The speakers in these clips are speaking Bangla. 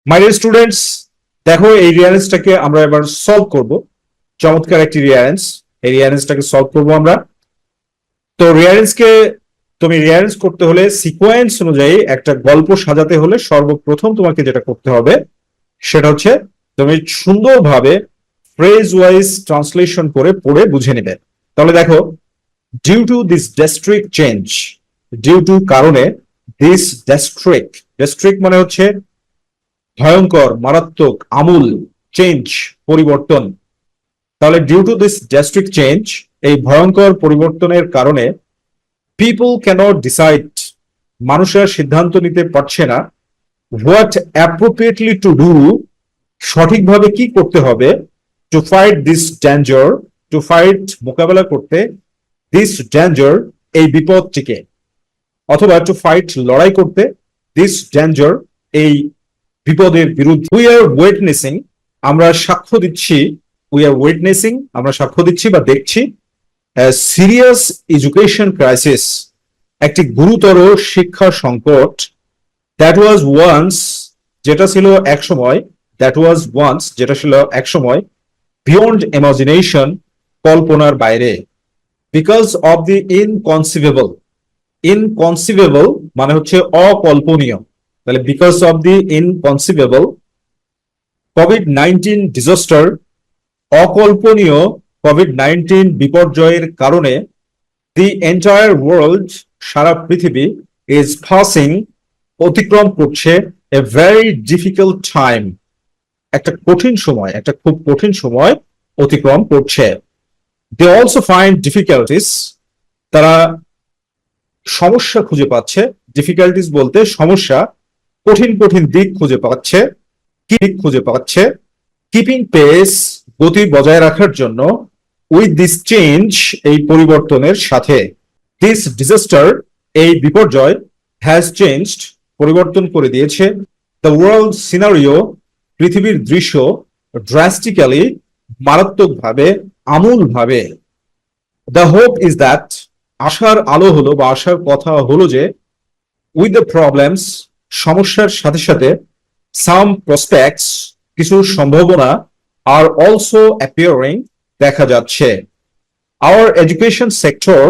মাই ডিয়ার স্টুডেন্টস, দেখো এই রিয়ারেন্সটাকে আমরা এবার সলভ করব। চমৎকার একটি রিয়ারেন্স, এই রিয়ারেন্সটাকে সলভ করব আমরা। তো রিয়ারেন্সকে তুমি রিয়ারেন্স করতে হলে সিকোয়েন্স অনুযায়ী একটা গল্প সাজাতে হলে সর্বপ্রথম তোমাকে যেটা করতে হবে সেটা হচ্ছে তুমি সুন্দরভাবে ফ্রেজ ওয়াইজ ট্রান্সলেশন করে পড়ে বুঝে নেবে। তাহলে দেখো, due to this drastic change, due to কারণে, দিস ড্রাস্টিক মানে হচ্ছে ভয়ঙ্কর, মারাত্মক, আমূল, চেঞ্জ, পরিবর্তন। তাহলে due to this drastic change, এই ভয়ঙ্কর পরিবর্তনের কারণে, পিপল ক্যানট ডিসাইড, মানুষের সিদ্ধান্ত নিতে পারছে না, হোয়াট অ্যাপ্রোপ্রিয়েটলি টু ডু, সঠিকভাবে কি করতে হবে, to fight this danger, to fight মোকাবেলা করতে, দিস ডেঞ্জার এই বিপদটিকে, অথবা টু ফাইট লড়াই করতে, দিস ডেঞ্জার এই বিপদের বিরুদ্ধে। উই আর ওয়েটনেসিং, আমরা সাক্ষ্য দিচ্ছি, উই আর ওয়েটনেসিং আমরা সাক্ষ্য দিচ্ছি বা দেখছি, সিরিয়াস এডুকেশন ক্রাইসিস, একটি গুরুতর শিক্ষা সংকট, দ্যাট ওয়াজ ওয়ান্স, যেটা ছিল এক সময়, দ্যাট ওয়াজ ওয়ান্স যেটা ছিল এক সময়, বিয়ন্ড ইমাজিনেশন কল্পনার বাইরে, বিকজ অফ দি ইনকনসিভেবল, ইনকনসিভেবল মানে হচ্ছে অকল্পনীয়, তাহলে বিকজ অফ দি ইনকনসিভেবল কোভিড-19 ডিজাস্টার, অকল্পনীয় কোভিড-19 বিপর্যয়ের কারণে, দি এন্টায়ার ওয়ার্ল্ড সারা পৃথিবী, ইজ পাসিং অতিক্রম করছে, এ ভেরি ডিফিকাল্ট টাইম, একটা কঠিন সময়, একটা খুব কঠিন সময় অতিক্রম করছে। দে অলসো ফাইন্ড ডিফিকাল্টিস, তারা সমস্যা খুঁজে পাচ্ছে, ডিফিকাল্টিস বলতে সমস্যা, কঠিন কঠিন দিক খুঁজে পাচ্ছে, কি দিক খুঁজে পাচ্ছে, কিপিং পেস গতি বজায় রাখার জন্য, উইথ দিস চেঞ্জ এই পরিবর্তনের সাথে, দিস ডিজাস্টার এই বিপর্যয়, হ্যাজ চেঞ্জড পরিবর্তন করে দিয়েছে, দ্য ওয়ার্ল্ড সিনারিও পৃথিবীর দৃশ্য, ড্রাস্টিক্যালি মারাত্মকভাবে, আমূলভাবে। দ্য হোপ ইজ দ্যাট আশার আলো হলো বা আশার কথা হলো যে, উইথ দ্য প্রবলেমস সমস্যার সাথে সাথে, সাম প্রসপেক্টস কিছু সম্ভাবনা, আর অলসো অ্যাপিয়ারিং দেখা যাচ্ছে। আওয়ার এডুকেশন সেক্টর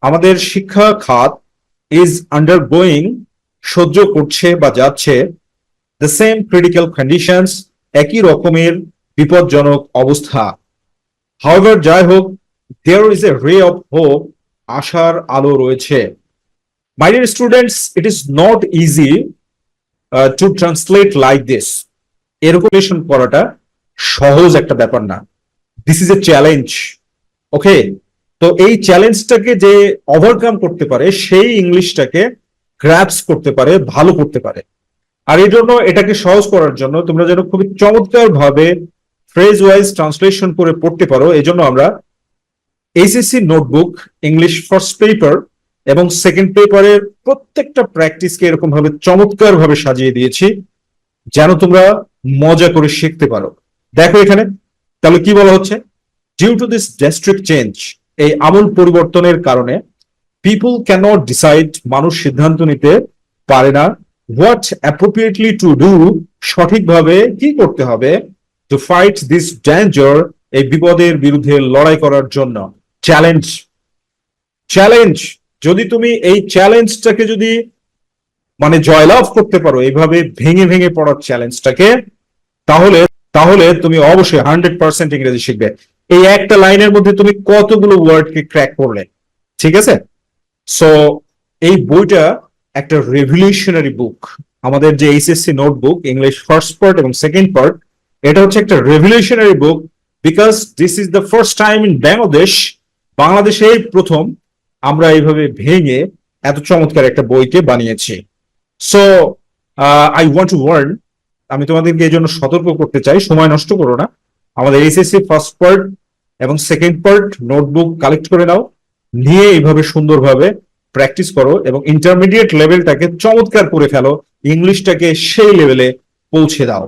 আমাদের শিক্ষা খাত, ইজ আন্ডারগোয়িং সহ্য করছে বা যাচ্ছে, দ্য সেম ক্রিটিক্যাল কন্ডিশনস একই রকমের বিপজ্জনক অবস্থা। হাউএভার যাই হোক, দেয়ার ইজ এ রে অফ হোপ আশার আলো রয়েছে। মাই dear students, it is not easy to translate like this, এরকম করাটা সহজ একটা ব্যাপার না, দিস ইজ এ চ্যালেঞ্জ। ওকে, তো এই চ্যালেঞ্জটাকে যে ওভারকাম করতে পারে সেই ইংলিশটাকে গ্র্যাপস করতে পারে, ভালো করতে পারে। আর এই জন্য এটাকে সহজ করার জন্য তোমরা যেন খুবই চমৎকার ভাবে ফ্রেজ ওয়াইজ ট্রান্সলেশন করে পড়তে পারো, এই জন্য আমরা HSC notebook English first paper এবং সেকেন্ড পেপারের প্রত্যেকটা প্র্যাকটিসকে এরকম ভাবে চমৎকার ভাবে সাজিয়ে দিয়েছি যেন তোমরা মজা করে শিখতে পারো। দেখো এখানে তাহলে কি বলা হচ্ছে, due to this drastic change, এই আমূল পরিবর্তনের কারণে, পিপল ক্যানট ডিসাইড মানুষ সিদ্ধান্ত নিতে পারে না, হোয়াট অ্যাপ্রোপ্রিয়েটলি টু ডু সঠিকভাবে কি করতে হবে, টু ফাইট দিস ডেঞ্জার এই বিপদের বিরুদ্ধে লড়াই করার জন্য। চ্যালেঞ্জ, চ্যালেঞ্জ, যদি তুমি এই চ্যালেঞ্জটাকে যদি মানে জয়লাভ করতে পারো এইভাবে ভেঙে ভেঙে পড়ার চ্যালেঞ্জটাকে, তাহলে তাহলে তুমি অবশ্যই 100% ইংরেজি শিখবে। এই একটা লাইনের মধ্যে তুমি কতগুলো ওয়ার্ডকে ক্র্যাক করলে, ঠিক আছে? সো এই বইটা একটা রেভলিউশনারি বুক, আমাদের যে HSC notebook English first part এবং সেকেন্ড পার্ট, এটা হচ্ছে একটা revolutionary book, because this is the first time in Bangladesh, বাংলাদেশে এই প্রথম আমরা এইভাবে ভেঙে এত চমৎকার একটা বইকে বানিয়েছি। So I want to warn, আমি তোমাদেরকে এই জন্য সতর্ক করতে চাই, সময় নষ্ট করো না, আমাদের এইচএসসি ফার্স্ট পার্ট এবং সেকেন্ড পার্ট নোটবুক কালেক্ট করে নাও, নিয়ে এইভাবে সুন্দরভাবে প্র্যাকটিস করো এবং ইন্টারমিডিয়েট লেভেলটাকে চমৎকার করে ফেলো, ইংলিশটাকে সেই লেভেলে পৌঁছে দাও।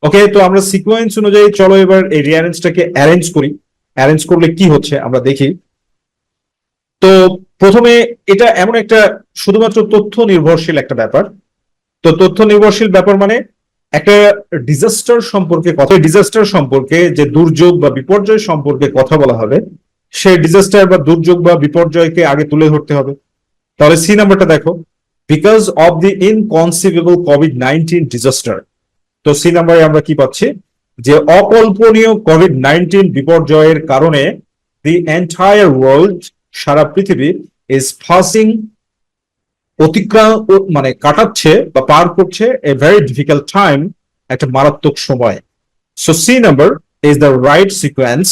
ওকে, তো আমরা সিকোয়েন্স অনুযায়ী চলো এবার এই রিঅ্যারেঞ্জটাকে অ্যারেঞ্জ করি। অ্যারেঞ্জ করলে কি হচ্ছে আমরা দেখি। তো প্রথমে এটা এমন একটা শুধুমাত্র তথ্য নির্ভরশীল একটা ব্যাপার। তো তথ্য নির্ভরশীল ব্যাপার মানে একটা ডিজাস্টার সম্পর্কে যে দুর্যোগ বা বিপর্যয় সম্পর্কে কথা বলা হবে, সেই ডিজাস্টার বা দুর্যোগ বা বিপর্যয়কে আগে তুলে ধরতে হবে। তাহলে সি নাম্বারটা দেখো, বিকজ অফ দি ইনকনসিভেবল কোভিড-19 ডিজাস্টার। তো সি নাম্বারে আমরা কি পাচ্ছি, যে অকল্পনীয় কোভিড-19 বিপর্যয়ের কারণে দি এন্টায়ার ওয়ার্ল্ড, সারা পৃথিবী, ইজ পাসিং, অতিক্রম মানে কাটাচ্ছে বা পার করছে এ ভেরি ডিফিকাল্ট টাইম, একটা মারাত্মক সময়। So C number is the right sequence.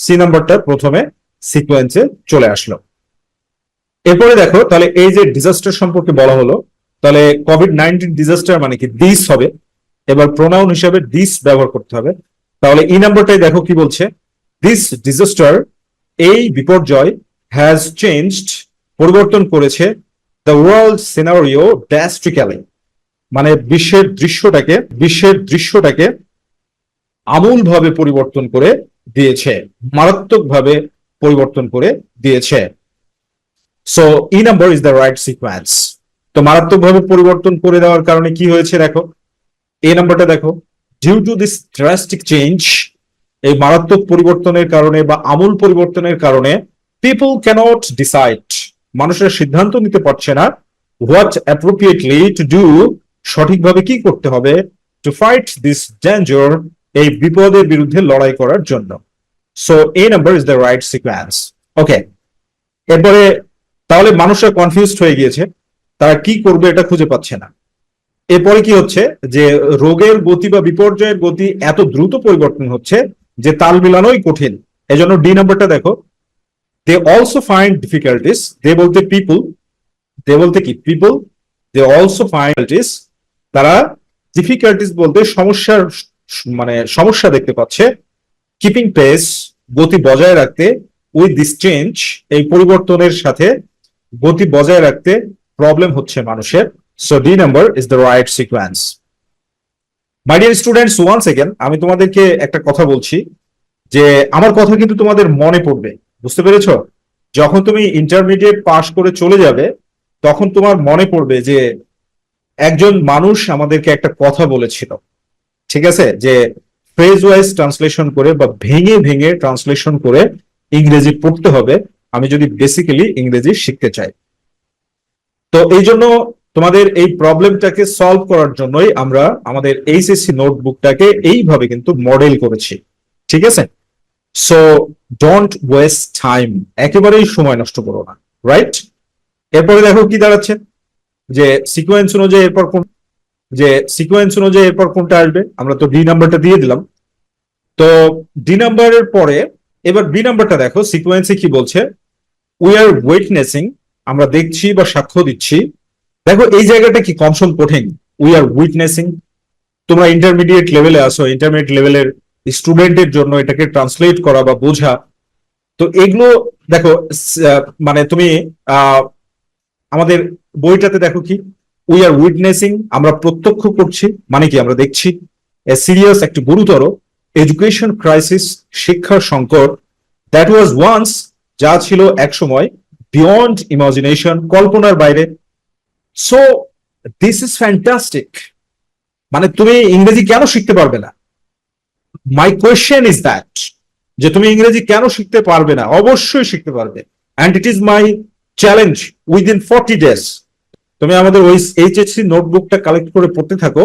C নাম্বারটা প্রথমে সিকোয়েন্সে চলে আসলো। এরপরে দেখো, তাহলে এই যে ডিজাস্টার সম্পর্কে বলা হলো, তাহলে কোভিড-19 ডিজাস্টার মানে কি, দিস হবে। এবার প্রোনাউন হিসাবে দিস ব্যবহার করতে হবে। তাহলে এই নাম্বারটাই দেখো কি বলছে, দিস ডিজাস্টার, এই বিপর্যয়, হ্যাজ চেঞ্জড, পরিবর্তন করেছে, দ্য ওয়ার্ল্ড সিনারিও ড্রাস্টিক্যালি, মানে বিশ্বের দৃশ্যটাকে আমূলভাবে পরিবর্তন করে দিয়েছে, মারাত্মকভাবে পরিবর্তন করে দিয়েছে। So E number is the right sequence. তো মারাত্মকভাবে পরিবর্তন করে দেওয়ার কারণে কি হয়েছে দেখো, এই নাম্বারটা দেখো, due to this drastic change, এই মারাত্মক পরিবর্তনের কারণে বা আমূল পরিবর্তনের কারণে, পিপল ক্যানট ডিসাইড, মানুষের সিদ্ধান্ত নিতে পারছে না, হোয়াট অ্যাপ্রোপ্রিয়েটলি টু ডু, সঠিকভাবে কি করতে হবে, টু ফাইট দিস ডেঞ্জার, এই বিপদের বিরুদ্ধে লড়াই করার জন্য। So A number is the right sequence. Okay, এরপরে তাহলে মানুষরা কনফিউজড হয়ে গিয়েছে, তারা কি করবে এটা খুঁজে পাচ্ছে না। এরপরে কি হচ্ছে, যে রোগের গতি বা বিপর্যয়ের গতি এত দ্রুত পরিবর্তন হচ্ছে যে তাল মিলানোই কঠিন। এজন্য ডি নাম্বারটা দেখো, দে অলসো ফাইন্ড ডিফিকাল্টিস, দে বলতে পিপল, দে বলতে কি পিপল, দে অলসো ফাইন্ড, তারা ডিফিকাল্টিস বলতে সমস্যার, মানে সমস্যা দেখতে পাচ্ছে, কিপিং পেস, গতি বজায় রাখতে, উইথ দিস চেঞ্জ, এই পরিবর্তনের সাথে গতি বজায় রাখতে প্রবলেম হচ্ছে মানুষের। So D number is the right sequence. My dear students, once again আমি তোমাদেরকে একটা কথা বলছি, যে আমার কথা কিন্তু তোমাদের মনে পড়বে, বুঝতে পেরেছো? যখন তুমি ইন্টারমিডিয়েট পাস করে চলে যাবে, তখন তোমার মনে পড়বে যে একজন মানুষ আমাদেরকে একটা কথা বলেছিল, ঠিক আছে, যে ফ্রেজ ওয়াইজ ট্রান্সলেশন করে বা ভেঙে ভেঙে ট্রান্সলেশন করে ইংরেজি পড়তে হবে, আমি যদি বেসিক্যালি ইংরেজি শিখতে চাই। তো এই জন্য তোমাদের এই প্রবলেমটাকে সলভ করার জন্যই আমরা আমাদের এইচএসসি নোটবুকটাকে এইভাবে কিন্তু মডেল করেছি, ঠিক আছে? সো ডোন্ট ওয়েস্ট টাইম, একেবারেই সময় নষ্ট করো না, রাইট? এরপরে দেখো কি দাঁড়াচ্ছে, যে সিকোয়েন্স অনুযায়ী এরপর কোনটা আসবে, আমরা তো ডি নাম্বারটা দিয়ে দিলাম। তো ডি নাম্বারের পরে এবার বি নাম্বারটা দেখো, সিকোয়েন্সে কি বলছে, উই আর উইটনেসিং, আমরা দেখছি বা সাক্ষ্য দিচ্ছি। দেখো এই জায়গাটা কি কম কঠিন, উই আর উইটনেসিং। তোমরা ইন্টারমিডিয়েট লেভেলে আসো, ইন্টারমিডিয়েট লেভেলের স্টুডেন্টের জন্য এটাকে ট্রান্সলেট করা বা বোঝা, তো এগুলো দেখো, মানে তুমি আমাদের বইটাতে দেখো কি, উই আর উইটনেসিং, আমরা প্রত্যক্ষ করছি, মানে কি আমরা দেখছি, এ সিরিয়াস, একটি গুরুতর এডুকেশন ক্রাইসিস, শিক্ষার সংকট, দ্যাট ওয়াজ ওয়ান্স, যা ছিল এক সময়, বিয়ন্ড ইমাজিনেশন, কল্পনার বাইরে। সো দিস ইজ ফ্যান্টাস্টিক, মানে তুমি ইংরেজি কেন শিখতে পারবে না? মাই কোয়েশ্চেন ইজ দ্যাট, যে তুমি ইংরেজি কেন শিখতে পারবে না? অবশ্যই শিখতে পারবে, and it is my challenge, within 40 days. তুমি আমাদের ওই এইচএসসি নোটবুকটা কালেক্ট করে পড়তে থাকো,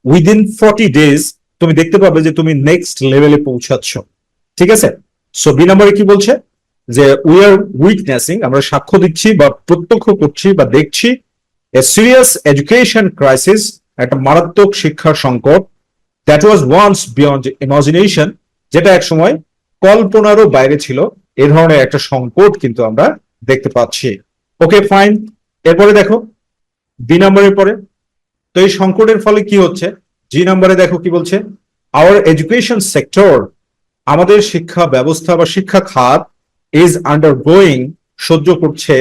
উইদিন 40 ডেজ তুমি দেখতে পাবে যে তুমি নেক্সট লেভেলে পৌঁছাচ্ছ, ঠিক আছে? সো বি নাম্বারে কি বলছে, যে উই আর উইটনেসিং, আমরা সাক্ষ্য দিচ্ছি বা প্রত্যক্ষ করছি বা দেখছি, এ সিরিয়াস এডুকেশন ক্রাইসিস, একটা মারাত্মক শিক্ষার সংকট, that was once beyond imagination, যেটা এক সময় কল্পনারও বাইরে ছিল। এ ধরনের একটা সংকট কিন্তু আমরা দেখতে পাচ্ছি। ওকে ফাইন, এরপরে দেখো বি নাম্বারের পরে, তো এই সংকটের ফলে কি হচ্ছে, জি নাম্বারে দেখো কি বলছে, আওয়ার এডুকেশন সেক্টর, আমাদের শিক্ষা ব্যবস্থা বা শিক্ষা খাত, ইজ আন্ডারগোয়িং, সহ্য করছে,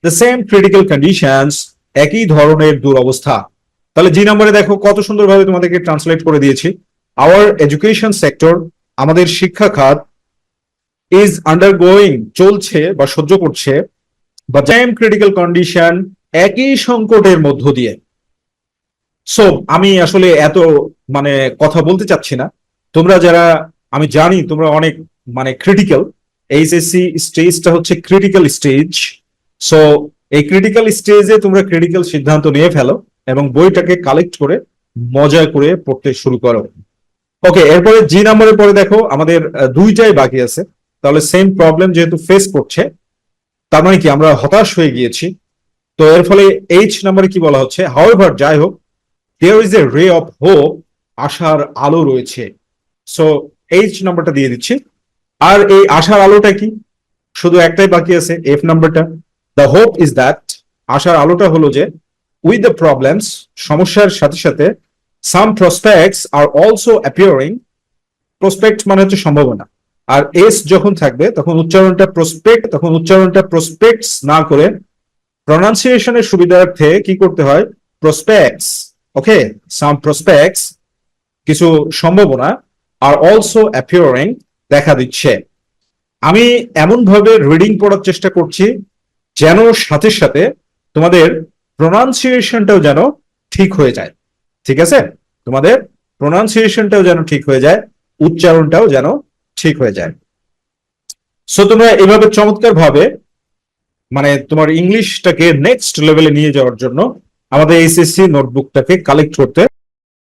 দ্য সেম ক্রিটিক্যাল কন্ডিশনস, একই ধরনের দুরবস্থা। তাহলে জি নাম্বারে দেখো কত সুন্দরভাবে তোমাদেরকে ট্রান্সলেট করে দিয়েছি, আওয়ার এডুকেশন সেক্টর, আমাদের শিক্ষা খাত, ইজ আন্ডারগোয়িং, চলছে বা সহ্য করছে, বা সেম ক্রিটিক্যাল কন্ডিশন, একই সংকটের মধ্য দিয়ে। সো আমি আসলে এত মানে কথা বলতে চাচ্ছি না। তোমরা যারা, আমি জানি তোমরা অনেক মানে ক্রিটিক্যাল, এইচএসসি স্টেজটা হচ্ছে ক্রিটিক্যাল স্টেজ। সো এই ক্রিটিক্যাল স্টেজে তোমরা ক্রিটিক্যাল সিদ্ধান্ত নিয়ে ফেলো এবং বইটাকে কালেক্ট করে মজা করে পড়তে শুরু করো। ওকে, এরপরে জি নাম্বারের পরে দেখো আমাদের দুইটাই বাকি আছে। তাহলে সেম প্রবলেম যেহেতু ফেস করছে, তার মানে কি আমরা হতাশ হয়ে গিয়েছি। তো এর ফলে এইচ নাম্বারে কি বলা হচ্ছে, হাউএভার যাই হোক, দেয়ার ইজ এ রে অফ হোপ, আশার আলো রয়েছে। সো এইচ নাম্বারটা দিয়ে দিচ্ছি। আর এই আশার আলোটা কি, শুধু একটাই বাকি আছে, এফ নাম্বারটা। দ্য হোপ ইজ দ্যাট, আশার আলোটা হলো যে উইথ দ্য প্রবলেমস, সমস্যার সাথে সাথে, some prospects are also appearing. Prospect মানে হচ্ছে সম্ভাবনা, আর এস যখন থাকবে তখন উচ্চারণটা প্রসপেক্টস না করে প্রনাউন্সিয়েশনের সুবিধার্থে কি করতে হয়, প্রসপেক্টস। ওকে, সাম প্রসপেক্টস, কিছু সম্ভাবনা, আর অলসো অ্যাপিয়ারিং, দেখা দিচ্ছে। আমি এমন ভাবে রিডিং পড়ার চেষ্টা করছি যেন সাথে সাথে তোমাদের প্রনাউন্সিয়েশনটাও যেন ঠিক হয়ে যায়। ঠিক আছে, তোমাদের প্রনাউন্সিয়েশনটাও যেন ঠিক হয়ে যায়, উচ্চারণটাও যেন ঠিক হয়ে যায়। সো তোমরা এভাবে চমৎকার ভাবে মানে তোমার ইংলিশটাকে নেক্সট লেভেলে নিয়ে যাওয়ার জন্য আমাদের এইচএসসি নোটবুকটাকে কালেক্ট করতে